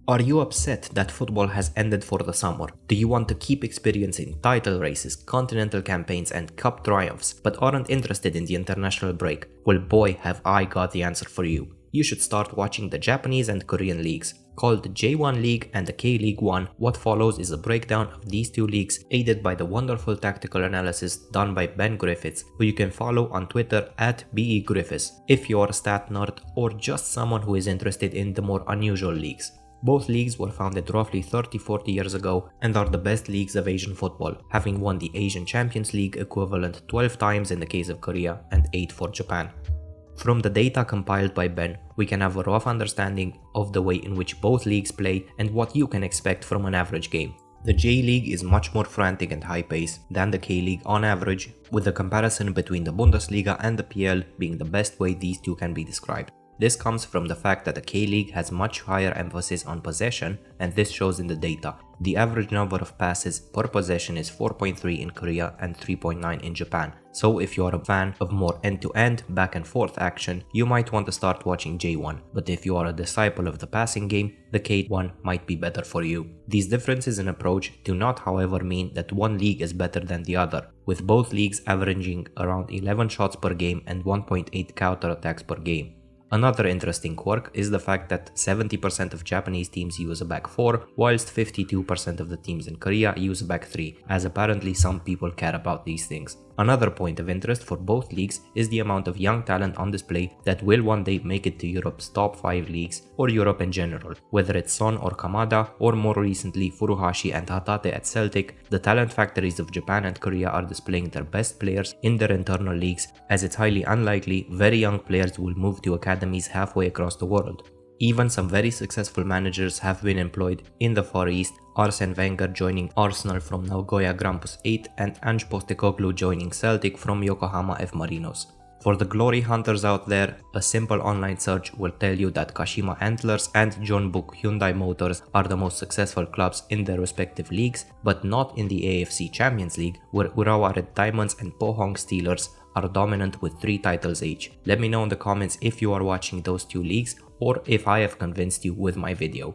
Are you upset that football has ended for the summer? Do you want to keep experiencing title races, continental campaigns and cup triumphs, but aren't interested in the international break? Well boy, have I got the answer for you. You should start watching the Japanese and Korean leagues. Called the J1 League and the K-League 1, what follows is a breakdown of these two leagues aided by the wonderful tactical analysis done by Ben Griffiths, who you can follow on Twitter at @BEGriffiths if you're a stat nerd or just someone who is interested in the more unusual leagues. Both leagues were founded roughly 30-40 years ago and are the best leagues of Asian football, having won the Asian Champions League equivalent 12 times in the case of Korea and 8 for Japan. From the data compiled by Ben, we can have a rough understanding of the way in which both leagues play and what you can expect from an average game. The J-League is much more frantic and high-paced than the K-League on average, with the comparison between the Bundesliga and the PL being the best way these two can be described. This comes from the fact that the K-League has much higher emphasis on possession, and this shows in the data. The average number of passes per possession is 4.3 in Korea and 3.9 in Japan. So if you are a fan of more end-to-end, back-and-forth action, you might want to start watching J1. But if you are a disciple of the passing game, the K1 might be better for you. These differences in approach do not, however, mean that one league is better than the other, with both leagues averaging around 11 shots per game and 1.8 counterattacks per game. Another interesting quirk is the fact that 70% of Japanese teams use a back 4, whilst 52% of the teams in Korea use a back 3, as apparently some people care about these things. Another point of interest for both leagues is the amount of young talent on display that will one day make it to Europe's top 5 leagues, or Europe in general. Whether it's Son or Kamada, or more recently Furuhashi and Hatate at Celtic, the talent factories of Japan and Korea are displaying their best players in their internal leagues, as it's highly unlikely very young players will move to academies halfway across the world. Even some very successful managers have been employed in the Far East, Arsene Wenger joining Arsenal from Nagoya Grampus 8 and Ange Postecoglou joining Celtic from Yokohama F. Marinos. For the glory hunters out there, a simple online search will tell you that Kashima Antlers and John Book Hyundai Motors are the most successful clubs in their respective leagues, but not in the AFC Champions League, where Urawa Red Diamonds and Pohang Steelers are dominant with 3 titles each. Let me know in the comments if you are watching those two leagues or if I have convinced you with my video.